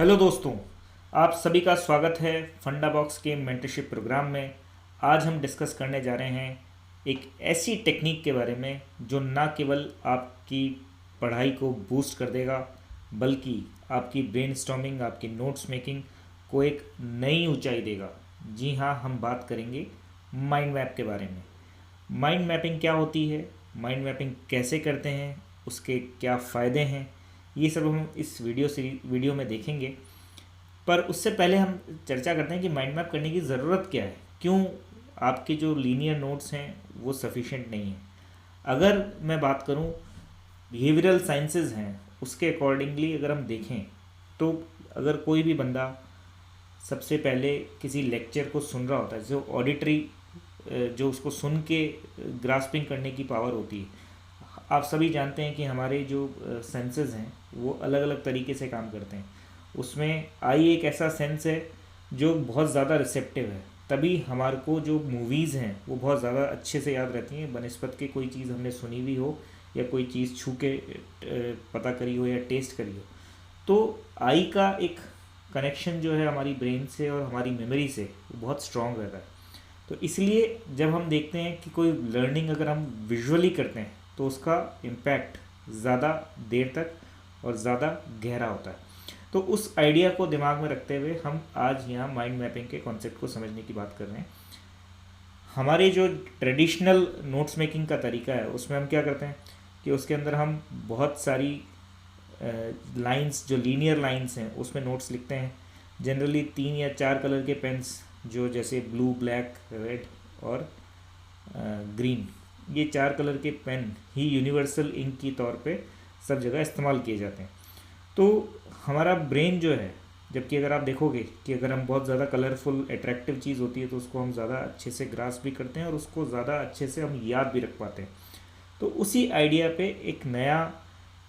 Hello दोस्तों, आप सभी का स्वागत है फंडा बॉक्स के मेंटरशिप प्रोग्राम में। आज हम डिस्कस करने जा रहे हैं एक ऐसी टेक्निक के बारे में जो ना केवल आपकी पढ़ाई को बूस्ट कर देगा, बल्कि आपकी ब्रेनस्टॉर्मिंग, आपकी नोट्स मेकिंग को एक नई ऊंचाई देगा। जी हाँ, हम बात करेंगे माइंड मैप के बारे में। माइंड मैपिंग क्या होती है, माइंड मैपिंग कैसे करते हैं, उसके क्या फ़ायदे हैं, ये सब हम इस वीडियो में देखेंगे। पर उससे पहले हम चर्चा करते हैं कि माइंड मैप करने की ज़रूरत क्या है, क्यों आपके जो लीनियर नोट्स हैं वो सफिशेंट नहीं है। अगर मैं बात करूं, बिहेवियरल साइंसेज हैं उसके अकॉर्डिंगली अगर हम देखें तो अगर कोई भी बंदा सबसे पहले किसी लेक्चर को सुन रहा होता है, जो ऑडिटरी, जो उसको सुन के ग्रास्पिंग करने की पावर होती है। आप सभी जानते हैं कि हमारे जो सेंसेस हैं वो अलग अलग तरीके से काम करते हैं। उसमें आई एक ऐसा सेंस है जो बहुत ज़्यादा रिसेप्टिव है, तभी हमारे को जो मूवीज़ हैं वो बहुत ज़्यादा अच्छे से याद रहती हैं बनस्पत के कोई चीज़ हमने सुनी हुई हो या कोई चीज़ छू के पता करी हो या टेस्ट करी हो। तो आई का एक कनेक्शन जो है हमारी ब्रेन से और हमारी मेमोरी से वो बहुत स्ट्रॉन्ग रहता है। तो इसलिए जब हम देखते हैं कि कोई लर्निंग अगर हम विजुअली करते हैं तो उसका इम्पैक्ट ज़्यादा देर तक और ज़्यादा गहरा होता है। तो उस आइडिया को दिमाग में रखते हुए हम आज यहाँ माइंड मैपिंग के कॉन्सेप्ट को समझने की बात कर रहे हैं। हमारे जो ट्रेडिशनल नोट्स मेकिंग का तरीका है उसमें हम क्या करते हैं कि उसके अंदर हम बहुत सारी लाइंस, जो लीनियर लाइंस हैं उसमें नोट्स लिखते हैं। जनरली 3 या 4 कलर के पेन्स, जो जैसे ब्लू, ब्लैक, रेड और ग्रीन, ये 4 कलर के पेन ही यूनिवर्सल इंक की तौर पे सब जगह इस्तेमाल किए जाते हैं। तो हमारा ब्रेन जो है, जबकि अगर आप देखोगे कि अगर हम बहुत ज़्यादा कलरफुल अट्रैक्टिव चीज़ होती है तो उसको हम ज़्यादा अच्छे से ग्रास्प भी करते हैं और उसको ज़्यादा अच्छे से हम याद भी रख पाते हैं। तो उसी आइडिया पे एक नया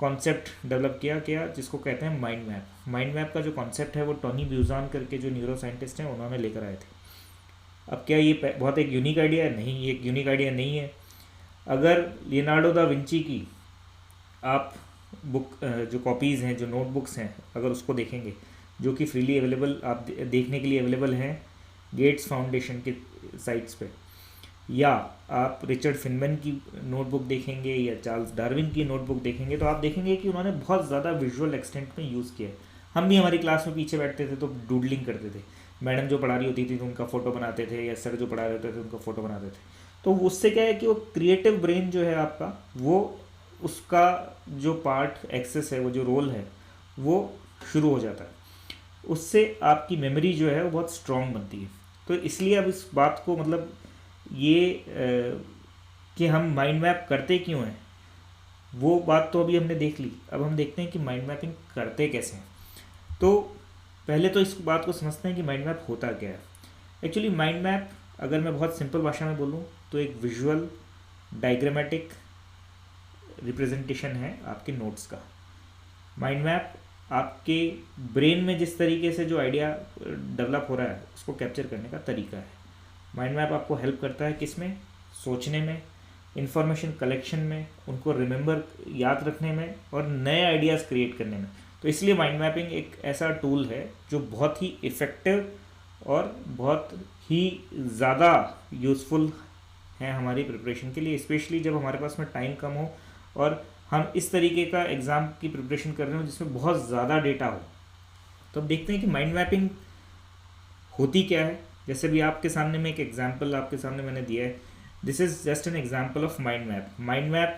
कॉन्सेप्ट डेवलप किया गया जिसको कहते हैं माइंड मैप। माइंड मैप का जो कॉन्सेप्ट है वो टोनी ब्यूजान करके जो न्यूरो साइंटिस्ट हैं उन्होंने लेकर आए थे। अब क्या ये बहुत एक यूनिक आइडिया है? नहीं, ये एक यूनिक आइडिया नहीं है। अगर लियोनार्डो दा विंची की आप बुक, जो कॉपीज़ हैं, जो नोटबुक्स हैं, अगर उसको देखेंगे, जो कि फ्रीली अवेलेबल, आप देखने के लिए अवेलेबल हैं गेट्स फाउंडेशन के साइट्स पे, या आप रिचर्ड फिनमैन की नोटबुक देखेंगे या चार्ल्स डार्विन की नोटबुक देखेंगे, तो आप देखेंगे कि उन्होंने बहुत ज़्यादा विजुअल एक्सटेंट में यूज़ किया है। हम भी हमारी क्लास में पीछे बैठते थे तो डूडलिंग करते थे। मैडम जो पढ़ा रही होती थी तो उनका फ़ोटो बनाते थे, या सर जो पढ़ा रहे होते थे उनका फ़ोटो बनाते थे। तो उससे क्या है कि वो क्रिएटिव ब्रेन जो है आपका, वो उसका जो पार्ट एक्सेस है, वो जो रोल है, वो शुरू हो जाता है। उससे आपकी मेमोरी जो है वो बहुत स्ट्रॉन्ग बनती है। तो इसलिए अब इस बात को, मतलब ये कि हम माइंड मैप करते क्यों हैं, वो बात तो अभी हमने देख ली। अब हम देखते हैं कि माइंड मैपिंग करते कैसे हैं। तो पहले तो इस बात को समझते हैं कि माइंड मैप होता क्या है। एक्चुअली माइंड मैप, अगर मैं बहुत सिंपल भाषा में बोलूँ तो एक विजुअल डायग्रामेटिक रिप्रेजेंटेशन है आपके नोट्स का। माइंड मैप आपके ब्रेन में जिस तरीके से जो आइडिया डेवलप हो रहा है उसको कैप्चर करने का तरीका है। माइंड मैप आपको हेल्प करता है किसमें? सोचने में, इंफॉर्मेशन कलेक्शन में, उनको रिमेंबर, याद रखने में, और नए आइडियाज़ क्रिएट करने में। तो इसलिए माइंड मैपिंग एक ऐसा टूल है जो बहुत ही इफ़ेक्टिव और बहुत ही ज़्यादा यूज़फुल है हमारी प्रिपरेशन के लिए, स्पेशली जब हमारे पास में टाइम कम हो और हम इस तरीके का एग्ज़ाम की प्रिपरेशन कर रहे हो जिसमें बहुत ज़्यादा डेटा हो। तो अब देखते हैं कि माइंड मैपिंग होती क्या है। जैसे भी आपके सामने में एक एग्जाम्पल आपके सामने मैंने दिया है, this is just an example of mind map. Mind map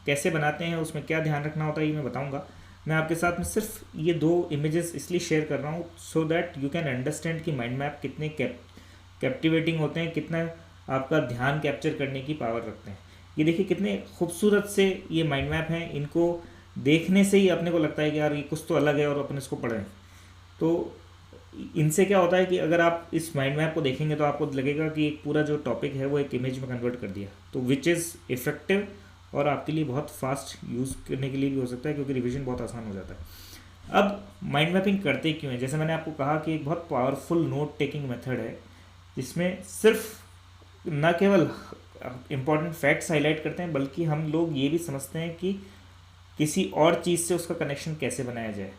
कैसे बनाते हैं, उसमें क्या ध्यान रखना होता है, ये मैं बताऊंगा। मैं आपके साथ में सिर्फ ये 2 इमेजेस इसलिए शेयर कर रहा हूँ so that you can understand कि माइंड मैप कितने कैप्टिवेटिंग होते हैं, कितना आपका ध्यान कैप्चर करने की पावर रखते हैं। ये देखिए कितने खूबसूरत से ये माइंड मैप हैं। इनको देखने से ही अपने को लगता है कि यार ये कुछ तो अलग है और अपन इसको पढ़ें। तो इनसे क्या होता है कि अगर आप इस माइंड मैप को देखेंगे तो आपको लगेगा कि एक पूरा जो टॉपिक है वो एक इमेज में कन्वर्ट कर दिया, तो विच इज़ इफ़ेक्टिव और आपके लिए बहुत फास्ट यूज़ करने के लिए भी हो सकता है, क्योंकि रिवीजन बहुत आसान हो जाता है। अब माइंड मैपिंग करते क्यों है? जैसे मैंने आपको कहा कि एक बहुत पावरफुल नोट टेकिंग मेथड है जिसमें सिर्फ न केवल इम्पॉर्टेंट फैक्ट्स हाईलाइट करते हैं, बल्कि हम लोग ये भी समझते हैं कि किसी और चीज़ से उसका कनेक्शन कैसे बनाया जाए।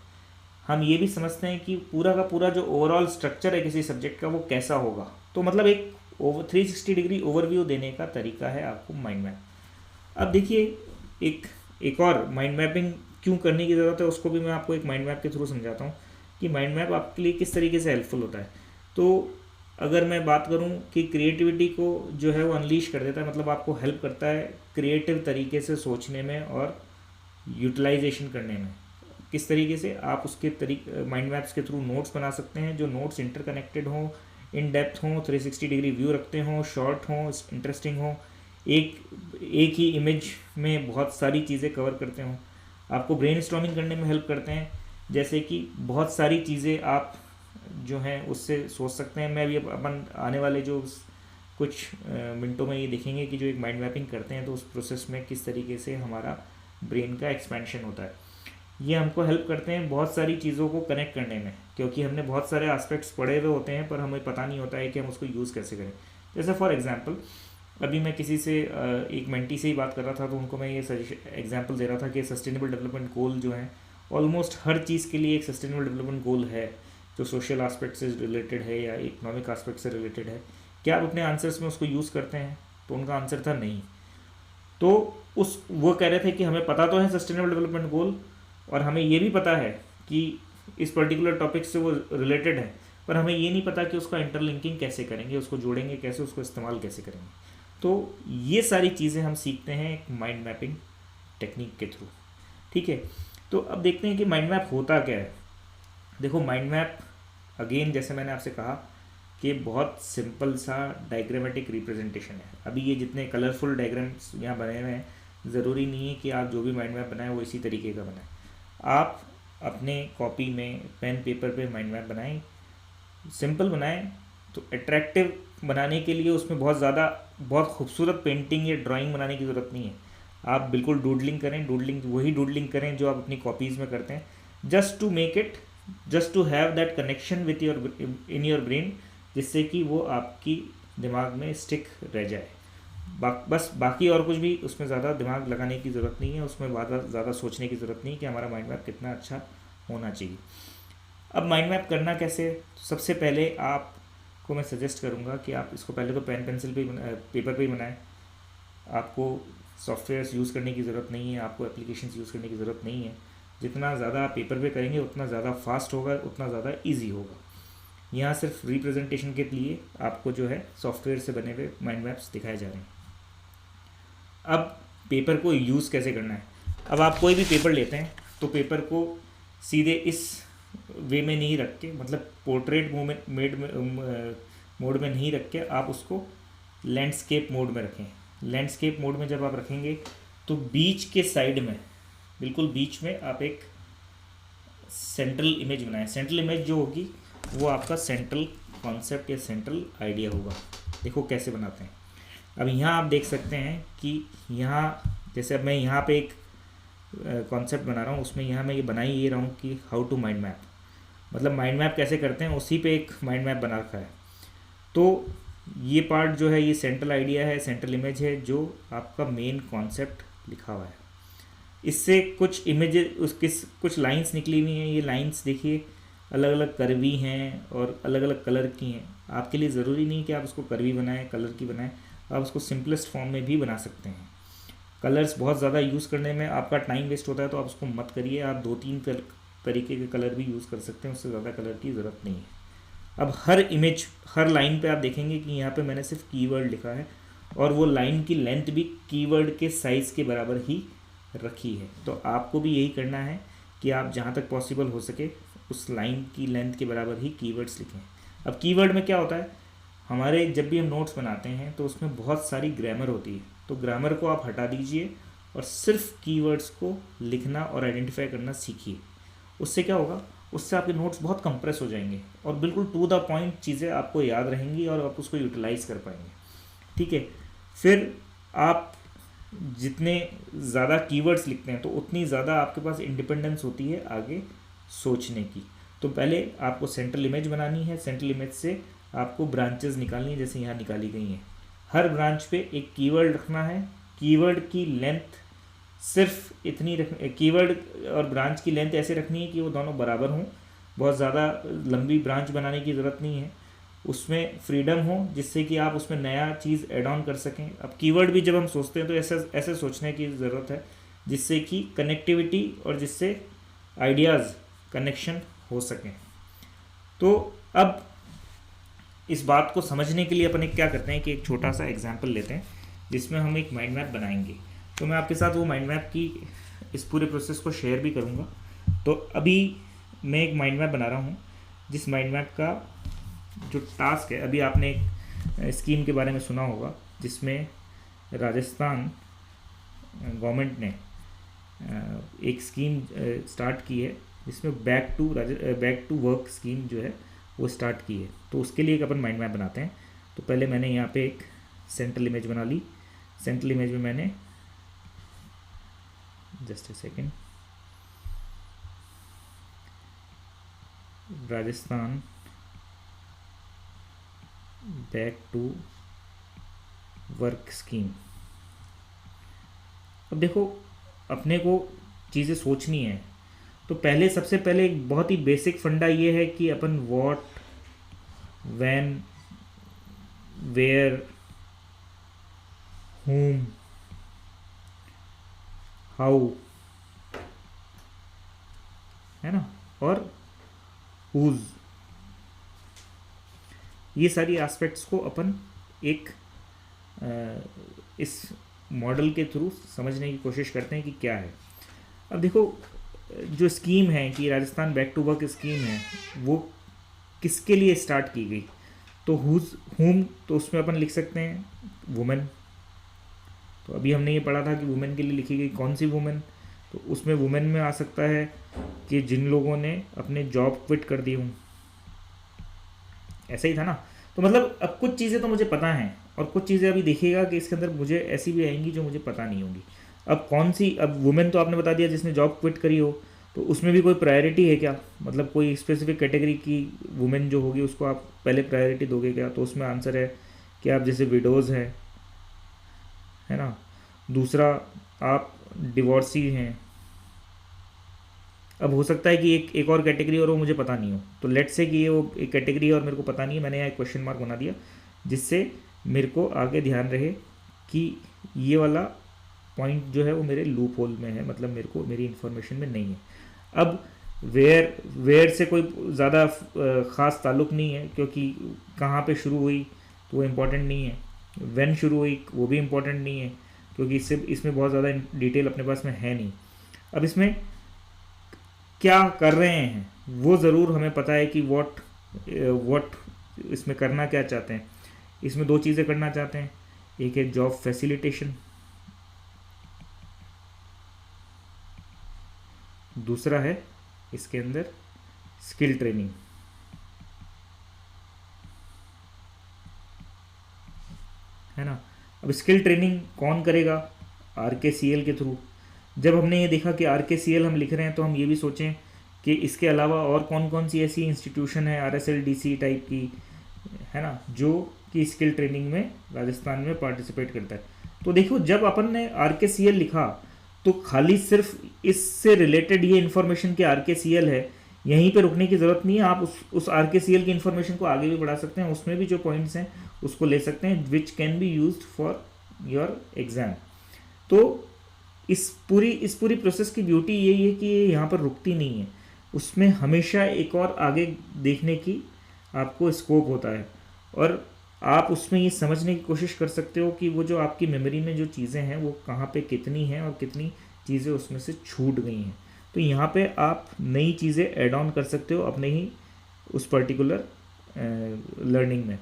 हम ये भी समझते हैं कि पूरा का पूरा जो ओवरऑल स्ट्रक्चर है किसी सब्जेक्ट का वो कैसा होगा। तो मतलब एक 360 डिग्री ओवरव्यू देने का तरीका है आपको माइंड मैप। अब देखिए एक और माइंड मैपिंग क्यों करने की ज़रूरत है उसको भी मैं आपको एक माइंड मैप के थ्रू समझाता हूँ कि माइंड मैप आपके लिए किस तरीके से हेल्पफुल होता है। तो अगर मैं बात करूं कि क्रिएटिविटी को जो है वो अनलीश कर देता है, मतलब आपको हेल्प करता है क्रिएटिव तरीके से सोचने में और यूटिलाइजेशन करने में। किस तरीके से आप उसके माइंड मैप्स के थ्रू नोट्स बना सकते हैं, जो नोट्स इंटरकनेक्टेड हों, इन डेप्थ हों, 360 डिग्री व्यू रखते हों, शॉर्ट हों, इंटरेस्टिंग हों, एक ही इमेज में बहुत सारी चीज़ें कवर करते हों, आपको ब्रेनस्टॉर्मिंग करने में हेल्प करते हैं। जैसे कि बहुत सारी चीज़ें आप जो हैं उससे सोच सकते हैं। मैं अभी अपन आने वाले जो कुछ मिनटों में ये देखेंगे कि जो एक माइंड मैपिंग करते हैं तो उस प्रोसेस में किस तरीके से हमारा ब्रेन का एक्सपेंशन होता है। ये हमको हेल्प करते हैं बहुत सारी चीज़ों को कनेक्ट करने में, क्योंकि हमने बहुत सारे एस्पेक्ट्स पढ़े हुए होते हैं पर हमें पता नहीं होता है कि हम उसको यूज़ कैसे करें। जैसे फॉर एग्जांपल अभी मैं किसी से एक मेंटी से ही बात कर रहा था, तो उनको मैं ये एग्जांपल दे रहा था कि सस्टेनेबल डेवलपमेंट गोल जो है ऑलमोस्ट हर चीज़ के लिए एक सस्टेनेबल डेवलपमेंट गोल है जो सोशल एस्पेक्ट से रिलेटेड है या इकोनॉमिक एस्पेक्ट से रिलेटेड है। क्या आप अपने आंसर्स में उसको यूज़ करते हैं? तो उनका आंसर था नहीं। तो वो कह रहे थे कि हमें पता तो है सस्टेनेबल डेवलपमेंट गोल और हमें ये भी पता है कि इस पर्टिकुलर टॉपिक से वो रिलेटेड है, पर हमें ये नहीं पता कि उसका इंटरलिंकिंग कैसे करेंगे, उसको जोड़ेंगे कैसे, उसको इस्तेमाल कैसे करेंगे। तो ये सारी चीज़ें हम सीखते हैं एक माइंड मैपिंग टेक्निक के थ्रू। ठीक है, तो अब देखते हैं कि माइंड मैप होता क्या है। देखो माइंड मैप अगेन जैसे मैंने आपसे कहा कि बहुत सिंपल सा डायग्रामेटिक रिप्रेजेंटेशन है। अभी ये जितने कलरफुल डायग्राम्स यहाँ बने हुए हैं, ज़रूरी नहीं है कि आप जो भी माइंड मैप बनाएं वो इसी तरीके का बनाएं। आप अपने कॉपी में पेन पेपर पे माइंड मैप बनाएं, सिंपल बनाएं। तो अट्रैक्टिव बनाने के लिए उसमें बहुत खूबसूरत पेंटिंग या ड्राइंग बनाने की ज़रूरत नहीं है। आप बिल्कुल डूडलिंग करें, वही डूडलिंग करें जो आप अपनी कॉपीज़ में करते हैं, just to have that connection with in your brain, जिससे कि वो आपकी दिमाग में स्टिक रह जाए। बस बाकी और कुछ भी उसमें ज़्यादा दिमाग लगाने की ज़रूरत नहीं है, उसमें ज़्यादा सोचने की ज़रूरत नहीं कि हमारा माइंड मैप कितना अच्छा होना चाहिए। अब माइंड मैप करना कैसे? सबसे पहले आपको मैं सजेस्ट करूँगा कि आप इसको पहले तो पेन पेंसिल पे पेपर पे ही बनाएं। आपको सॉफ्टवेयर्स यूज़ करने की ज़रूरत नहीं है, आपको एप्लीकेशंस यूज़ करने की ज़रूरत नहीं है। जितना ज़्यादा आप पेपर पे करेंगे उतना ज़्यादा फास्ट होगा, उतना ज़्यादा ईजी होगा। यहाँ सिर्फ रिप्रेजेंटेशन के लिए आपको जो है सॉफ्टवेयर से बने हुए माइंड मैप्स दिखाए जा रहे हैं। अब पेपर को यूज़ कैसे करना है? अब आप कोई भी पेपर लेते हैं तो पेपर को सीधे इस वे में नहीं रख के, मतलब पोर्ट्रेट मोड में नहीं रख के आप उसको लैंडस्केप मोड में रखें। लैंडस्केप मोड में जब आप रखेंगे तो बीच के साइड में, बिल्कुल बीच में आप एक सेंट्रल इमेज बनाएं। सेंट्रल इमेज जो होगी वो आपका सेंट्रल कॉन्सेप्ट या सेंट्रल आइडिया होगा। देखो कैसे बनाते हैं। अब यहाँ आप देख सकते हैं कि यहाँ जैसे अब मैं यहाँ पे एक कॉन्सेप्ट बना रहा हूँ, उसमें यहाँ मैं ये बना ही ये रहा हूँ कि हाउ टू माइंड मैप, मतलब माइंड मैप कैसे करते हैं, उसी पे एक माइंड मैप बना रखा है। तो ये पार्ट जो है ये सेंट्रल आइडिया है, सेंट्रल इमेज है, जो आपका मेन कॉन्सेप्ट लिखा हुआ है। इससे कुछ इमेजेस कुछ लाइंस निकली हुई हैं। ये लाइंस देखिए अलग अलग कर्वी हैं और अलग अलग कलर की हैं। आपके लिए ज़रूरी नहीं कि आप उसको कर्वी बनाएं, कलर की बनाएं, आप उसको सिंपलेस्ट फॉर्म में भी बना सकते हैं। कलर्स बहुत ज़्यादा यूज़ करने में आपका टाइम वेस्ट होता है, तो आप उसको मत करिए। आप 2-3 तरीके के कलर भी यूज़ कर सकते हैं, उससे ज़्यादा कलर की ज़रूरत नहीं है। अब हर लाइन पे आप देखेंगे कि यहाँ पे मैंने सिर्फ कीवर्ड लिखा है और वो लाइन की लेंथ भी कीवर्ड के साइज़ के बराबर ही रखी है। तो आपको भी यही करना है कि आप जहाँ तक पॉसिबल हो सके उस लाइन की लेंथ के बराबर ही कीवर्ड्स लिखें। अब कीवर्ड में क्या होता है, हमारे जब भी हम नोट्स बनाते हैं तो उसमें बहुत सारी ग्रामर होती है, तो ग्रामर को आप हटा दीजिए और सिर्फ कीवर्ड्स को लिखना और आइडेंटिफाई करना सीखिए। उससे क्या होगा, उससे आपके नोट्स बहुत कंप्रेस हो जाएंगे और बिल्कुल टू द पॉइंट चीज़ें आपको याद रहेंगी और आप उसको यूटिलाइज कर पाएंगे। ठीक है, फिर आप जितने ज़्यादा कीवर्ड्स लिखते हैं तो उतनी ज़्यादा आपके पास इंडिपेंडेंस होती है आगे सोचने की। तो पहले आपको सेंट्रल इमेज बनानी है, सेंट्रल इमेज से आपको ब्रांचेस निकालनी है, जैसे यहाँ निकाली गई हैं। हर ब्रांच पे एक कीवर्ड रखना है, कीवर्ड की लेंथ सिर्फ इतनी कीवर्ड और ब्रांच की लेंथ ऐसे रखनी है कि वो दोनों बराबर हों, बहुत ज़्यादा लंबी ब्रांच बनाने की ज़रूरत नहीं है, उसमें फ्रीडम हो जिससे कि आप उसमें नया चीज़ ऐड ऑन कर सकें। अब कीवर्ड भी जब हम सोचते हैं तो ऐसे ऐसे सोचने की ज़रूरत है जिससे कि कनेक्टिविटी और जिससे आइडियाज़ कनेक्शन हो सकें। तो अब इस बात को समझने के लिए अपन एक क्या करते हैं कि एक छोटा सा एग्जाम्पल लेते हैं जिसमें हम एक माइंड मैप बनाएंगे। तो मैं आपके साथ वो माइंड मैप की इस पूरे प्रोसेस को शेयर भी करूँगा। तो अभी मैं एक माइंड मैप बना रहा हूँ जिस माइंड मैप का जो टास्क है, अभी आपने एक स्कीम के बारे में सुना होगा जिसमें राजस्थान गवर्नमेंट ने एक स्कीम स्टार्ट की है जिसमें बैक टू वर्क स्कीम जो है वो स्टार्ट की है। तो उसके लिए एक अपन माइंड मैप बनाते हैं। तो पहले मैंने यहाँ पे एक सेंट्रल इमेज बना ली। सेंट्रल इमेज में मैंने just a second, Rajasthan back to work scheme. अब देखो, अपने को चीज़ें सोचनी है तो पहले सबसे पहले एक बहुत ही बेसिक फंडा ये है कि अपन what, when, where, whom, how, है ना, और whose, ये सारी एस्पेक्ट्स को अपन एक इस मॉडल के थ्रू समझने की कोशिश करते हैं कि क्या है। अब देखो, जो स्कीम है कि Rajasthan back to work scheme है वो किसके लिए स्टार्ट की गई। तो हुम, तो उसमें अपन लिख सकते हैं वुमेन। तो अभी हमने ये पढ़ा था कि वुमेन के लिए लिखी गई, कौन सी वुमेन, तो उसमें वुमेन में आ सकता है कि जिन लोगों ने अपने जॉब क्विट कर दी हूँ, ऐसा ही था ना। तो मतलब अब कुछ चीज़ें तो मुझे पता हैं और कुछ चीज़ें अभी देखिएगा कि इसके अंदर मुझे ऐसी भी आएंगी जो मुझे पता नहीं होंगी। अब कौन सी, अब वुमेन तो आपने बता दिया जिसने जॉब क्विट करी हो, तो उसमें भी कोई प्रायोरिटी है क्या, मतलब कोई स्पेसिफिक कैटेगरी की वुमेन जो होगी उसको आप पहले प्रायोरिटी दोगे क्या। तो उसमें आंसर है कि आप जैसे विडोज़ हैं, है ना, दूसरा आप डिवोर्सी हैं। अब हो सकता है कि एक और कैटेगरी और वो मुझे पता नहीं हो, तो लेट्स से कि ये वो एक कैटेगरी और मेरे को पता नहीं है, मैंने यहाँ एक क्वेश्चन मार्क बना दिया जिससे मेरे को आगे ध्यान रहे कि ये वाला पॉइंट जो है वो मेरे लूप होल में है, मतलब मेरे को मेरी इन्फॉर्मेशन में नहीं है। अब वेयर से कोई ज़्यादा ख़ास ताल्लुक़ नहीं है क्योंकि कहाँ पे शुरू हुई तो वो इम्पोर्टेंट नहीं है। व्हेन शुरू हुई वो भी इम्पोर्टेंट नहीं है क्योंकि इसमें बहुत ज़्यादा डिटेल अपने पास में है नहीं। अब इसमें क्या कर रहे हैं वो ज़रूर हमें पता है कि व्हाट इसमें करना क्या चाहते हैं। इसमें दो चीज़ें करना चाहते हैं, एक है जॉब फैसिलिटेशन, दूसरा है इसके अंदर स्किल ट्रेनिंग, है ना। अब स्किल ट्रेनिंग कौन करेगा, RKCL के थ्रू। जब हमने ये देखा कि RKCL हम लिख रहे हैं तो हम ये भी सोचें कि इसके अलावा और कौन कौन सी ऐसी इंस्टीट्यूशन है RSLDC टाइप की, है ना, जो कि स्किल ट्रेनिंग में राजस्थान में पार्टिसिपेट करता है। तो देखो, जब अपन ने RKCL लिखा तो खाली सिर्फ इससे रिलेटेड ये इन्फॉर्मेशन कि RKCL है, यहीं पे रुकने की ज़रूरत नहीं है। आप उस RKCL की इन्फॉर्मेशन को आगे भी बढ़ा सकते हैं, उसमें भी जो पॉइंट्स हैं उसको ले सकते हैं which can be used for your exam. तो इस पूरी प्रोसेस की ब्यूटी यही है कि ये यहाँ पर रुकती नहीं है, उसमें हमेशा एक और आगे देखने की आपको स्कोप होता है और आप उसमें ये समझने की कोशिश कर सकते हो कि वो जो आपकी मेमोरी में जो चीज़ें हैं वो कहाँ पे कितनी हैं और कितनी चीज़ें उसमें से छूट गई हैं। तो यहाँ पे आप नई चीज़ें ऐड ऑन कर सकते हो अपने ही उस पर्टिकुलर लर्निंग में।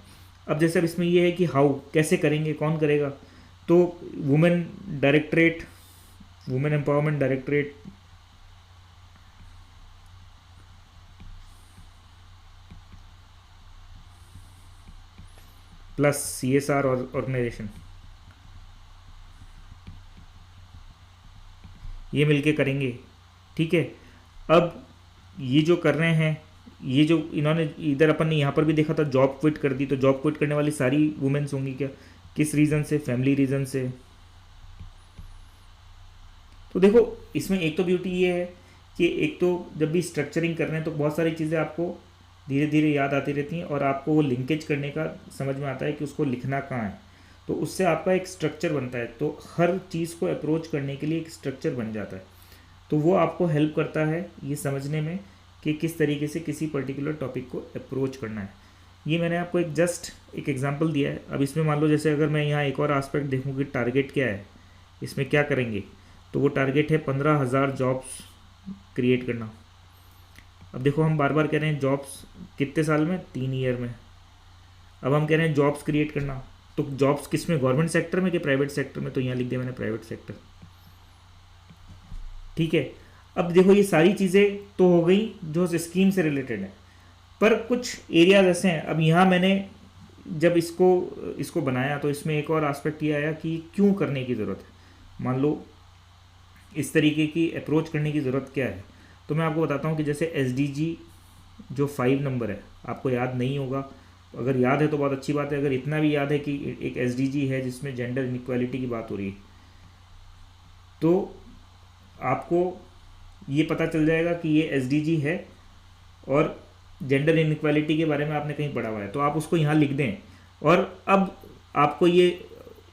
अब जैसे अब इसमें ये है कि हाउ, कैसे करेंगे, कौन करेगा। तो women directorate, women empowerment directorate, plus CSR organisation, ये मिलके करेंगे, ठीक है। अब ये जो कर रहे हैं, ये जो इन्होंने इधर अपन ने यहाँ पर भी देखा था जॉब क्विट कर दी, तो जॉब क्विट करने वाली सारी वुमेन्स होंगी क्या, किस रीज़न से, फैमिली रीज़न से। तो देखो इसमें एक तो ब्यूटी ये है कि एक तो जब भी स्ट्रक्चरिंग कर रहे हैं तो बहुत सारी चीज़ें आपको धीरे धीरे याद आती रहती हैं और आपको वो लिंकेज करने का समझ में आता है कि उसको लिखना कहाँ है, तो उससे आपका एक स्ट्रक्चर बनता है। तो हर चीज़ को अप्रोच करने के लिए एक स्ट्रक्चर बन जाता है, तो वो आपको हेल्प करता है ये समझने में कि किस तरीके से किसी पर्टिकुलर टॉपिक को अप्रोच करना है। ये मैंने आपको एक जस्ट एक एग्जांपल दिया है। अब इसमें मान लो जैसे अगर मैं यहाँ एक और एस्पेक्ट देखूँ कि टारगेट क्या है, इसमें क्या करेंगे, तो वो टारगेट है 15,000 जॉब्स क्रिएट करना। अब देखो हम बार बार कह रहे हैं जॉब्स कितने साल में, 3 ईयर में। अब हम कह रहे हैं जॉब्स क्रिएट करना, तो जॉब्स किस में, गवर्नमेंट सेक्टर में कि प्राइवेट सेक्टर में, तो यहाँ लिख दिया मैंने प्राइवेट सेक्टर। ठीक है, अब देखो ये सारी चीज़ें तो हो गई जो स्कीम से रिलेटेड है, पर कुछ एरियाज ऐसे हैं। अब यहाँ मैंने जब इसको बनाया तो इसमें एक और एस्पेक्ट ये आया कि क्यों करने की ज़रूरत है। मान लो इस तरीके की अप्रोच करने की ज़रूरत क्या है, तो मैं आपको बताता हूँ कि जैसे SDG जो 5 नंबर है, आपको याद नहीं होगा, अगर याद है तो बहुत अच्छी बात है। अगर इतना भी याद है कि एक SDG है जिसमें जेंडर इनइक्वालिटी की बात हो रही है, तो आपको ये पता चल जाएगा कि ये SDG है और जेंडर इनइक्वालिटी के बारे में आपने कहीं पढ़ा हुआ है, तो आप उसको यहाँ लिख दें। और अब आपको ये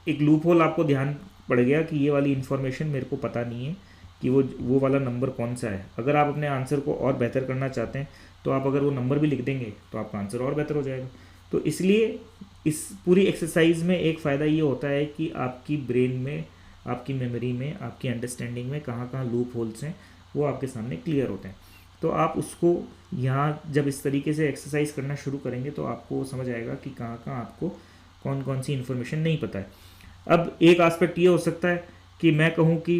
एक लूप होल आपको ध्यान पड़ गया कि ये वाली इन्फॉर्मेशन मेरे को पता नहीं है कि वो वाला नंबर कौन सा है। अगर आप अपने आंसर को और बेहतर करना चाहते हैं तो आप अगर वो नंबर भी लिख देंगे तो आपका आंसर और बेहतर हो जाएगा। तो इसलिए इस पूरी एक्सरसाइज में एक फ़ायदा ये होता है कि आपकी ब्रेन में, आपकी मेमोरी में, आपकी अंडरस्टैंडिंग में कहाँ कहाँ लूप होल्स हैं वो आपके सामने क्लियर होते हैं। तो आप उसको यहाँ जब इस तरीके से एक्सरसाइज करना शुरू करेंगे तो आपको समझ आएगा कि कहाँ कहाँ आपको कौन कौन सी इन्फॉर्मेशन नहीं पता है। अब एक एस्पेक्ट ये हो सकता है कि मैं कहूँ कि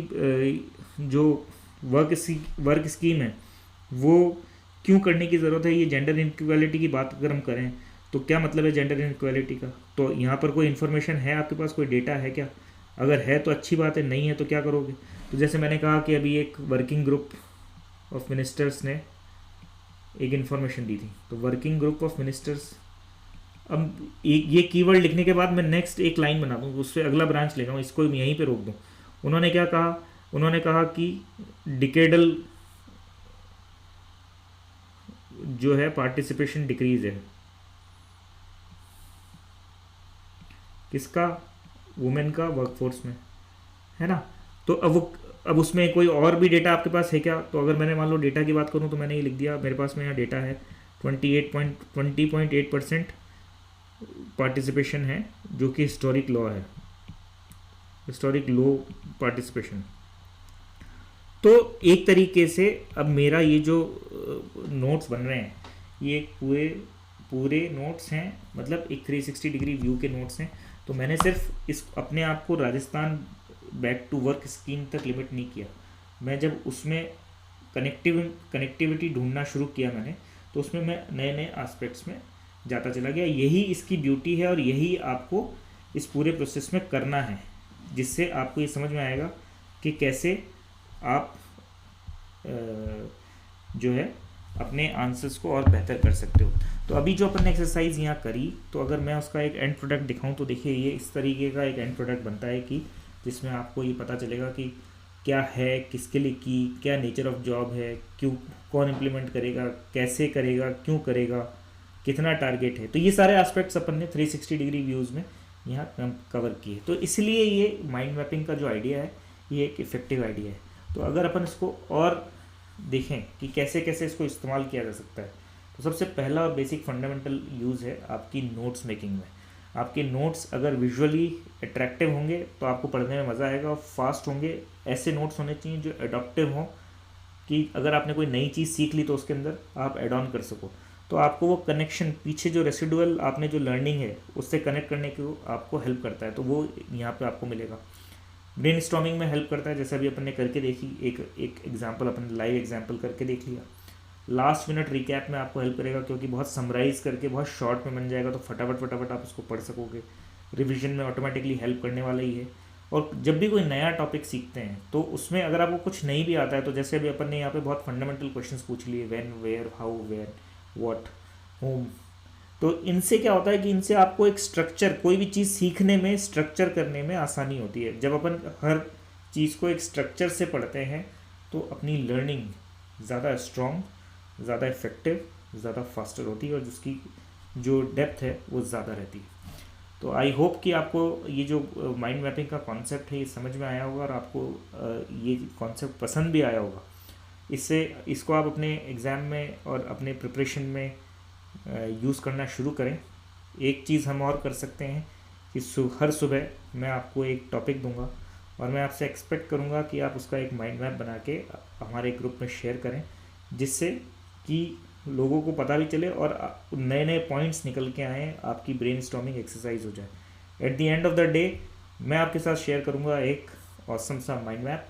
जो वर्क स्कीम है वो क्यों करने की ज़रूरत है। ये जेंडर इनइक्वालिटी की बात अगर हम करें तो क्या मतलब है जेंडर इनइक्वालिटी का, तो यहाँ पर कोई इन्फॉर्मेशन है आपके पास, कोई डेटा है क्या? अगर है तो अच्छी बात है, नहीं है तो क्या करोगे? तो जैसे मैंने कहा कि अभी एक वर्किंग ग्रुप ऑफ मिनिस्टर्स ने एक इन्फॉर्मेशन दी थी, तो वर्किंग ग्रुप ऑफ मिनिस्टर्स, अब ये कीवर्ड लिखने के बाद मैं नेक्स्ट एक लाइन बना दूँ, उससे अगला ब्रांच ले जाऊँ, इसको यहीं पे रोक दूँ। उन्होंने क्या कहा, उन्होंने कहा कि डिकेडल जो है पार्टिसिपेशन डिक्रीज है, किसका, वुमेन का वर्कफोर्स में, है ना। तो अब उसमें कोई और भी डेटा आपके पास है क्या? तो अगर मैंने मान लो डेटा की बात करूँ तो मैंने ये लिख दिया, मेरे पास में यहाँ डेटा है 20.8% पार्टिसिपेशन है, जो कि हिस्टोरिक लो है, हिस्टोरिक लो पार्टिसिपेशन। तो एक तरीके से अब मेरा ये जो नोट्स बन रहे हैं ये पूरे नोट्स हैं, मतलब एक 360 डिग्री व्यू के नोट्स हैं। तो मैंने सिर्फ इस अपने आप को Rajasthan back to work scheme तक लिमिट नहीं किया। मैं जब उसमें कनेक्टिविटी ढूंढना शुरू किया मैंने, तो उसमें मैं नए नए एस्पेक्ट्स में जाता चला गया। यही इसकी ब्यूटी है और यही आपको इस पूरे प्रोसेस में करना है, जिससे आपको ये समझ में आएगा कि कैसे आप जो है अपने आंसर्स को और बेहतर कर सकते हो। तो अभी जो अपन ने एक्सरसाइज यहाँ करी, तो अगर मैं उसका एक एंड प्रोडक्ट दिखाऊं तो देखिए ये इस तरीके का एक एंड प्रोडक्ट बनता है कि जिसमें आपको ये पता चलेगा कि क्या है, किसके लिए की, क्या नेचर ऑफ जॉब है, क्यों, कौन इम्प्लीमेंट करेगा, कैसे करेगा, क्यों करेगा, कितना टारगेट है। तो ये सारे एस्पेक्ट्स अपन ने 360 डिग्री व्यूज़ में यहाँ कवर किए। तो इसलिए ये माइंड मैपिंग का जो आइडिया है ये एक इफ़ेक्टिव आइडिया है। तो अगर अपन इसको और देखें कि कैसे कैसे इसको इस्तेमाल किया जा सकता है, तो सबसे पहला और बेसिक फंडामेंटल यूज़ है आपकी नोट्स मेकिंग में। आपके नोट्स अगर विजुअली अट्रैक्टिव होंगे तो आपको पढ़ने में मज़ा आएगा और फास्ट होंगे। ऐसे नोट्स होने चाहिए जो एडॉप्टिव हों कि अगर आपने कोई नई चीज़ सीख ली तो उसके अंदर आप एड ऑन कर सको, तो आपको वो कनेक्शन, पीछे जो रेसिडुअल आपने जो लर्निंग है उससे कनेक्ट करने को आपको हेल्प करता है। तो वो यहाँ पे आपको मिलेगा। ब्रेनस्टॉर्मिंग में हेल्प करता है, जैसे अभी अपन ने करके देखी, एक एग्जांपल अपन लाइव एग्जांपल करके देख लिया। लास्ट मिनट रिकैप में आपको हेल्प करेगा, क्योंकि बहुत समराइज करके बहुत शॉर्ट में बन जाएगा, तो फटाफट आप उसको पढ़ सकोगे। रिवीजन में ऑटोमेटिकली हेल्प करने वाला ही है। और जब भी कोई नया टॉपिक सीखते हैं तो उसमें अगर आपको कुछ नहीं भी आता है, तो जैसे अभी अपन ने यहाँ पे बहुत फंडामेंटल क्वेश्चंस पूछ लिए, when, where, how, where, what, whom, तो इनसे क्या होता है कि इनसे आपको एक स्ट्रक्चर, कोई भी चीज़ सीखने में, स्ट्रक्चर करने में आसानी होती है। जब अपन हर चीज़ को एक स्ट्रक्चर से पढ़ते हैं तो अपनी लर्निंग ज़्यादा स्ट्रॉन्ग, ज़्यादा इफ़ेक्टिव, ज़्यादा फास्टर होती है और जिसकी जो डेप्थ है वो ज़्यादा रहती है। तो आई होप कि आपको ये जो माइंड मैपिंग का कॉन्सेप्ट है ये समझ में आया होगा और आपको ये कॉन्सेप्ट पसंद भी आया होगा। इसको आप अपने एग्ज़ाम में और अपने प्रिपरेशन में यूज़ करना शुरू करें। एक चीज़ हम और कर सकते हैं कि हर सुबह मैं आपको एक टॉपिक दूंगा और मैं आपसे एक्सपेक्ट करूंगा कि आप उसका एक माइंड मैप बना के हमारे ग्रुप में शेयर करें, जिससे कि लोगों को पता भी चले और नए नए पॉइंट्स निकल के आएँ, आपकी ब्रेनस्टॉर्मिंग एक्सरसाइज हो जाए। At the end of the day मैं आपके साथ शेयर करूंगा एक ऑसम सा माइंड मैप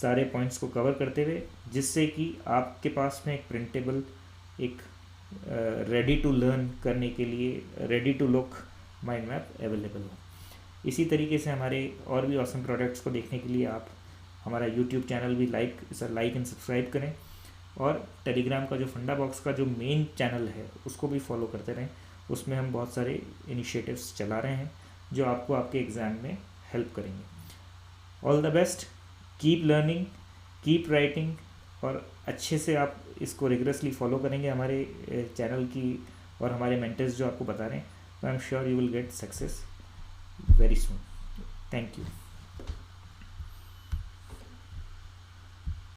सारे पॉइंट्स को कवर करते हुए, जिससे कि आपके पास में एक प्रिंटेबल, एक रेडी टू लर्न करने के लिए, ready to look mind map available हो। इसी तरीके से हमारे और भी ऑसम प्रोडक्ट्स को देखने के लिए आप हमारा यूट्यूब चैनल भी लाइक एंड सब्सक्राइब करें और टेलीग्राम का जो फंडा बॉक्स का जो मेन चैनल है उसको भी फॉलो करते रहें। उसमें हम बहुत सारे इनिशिएटिव्स चला रहे हैं जो आपको आपके एग्ज़ाम में हेल्प करेंगे। All the best, keep learning, keep writing और अच्छे से आप इसको रिगरसली फॉलो करेंगे हमारे चैनल की और हमारे मेंटर्स जो आपको बता रहे हैं, तो I am sure you will get success very soon. Thank you.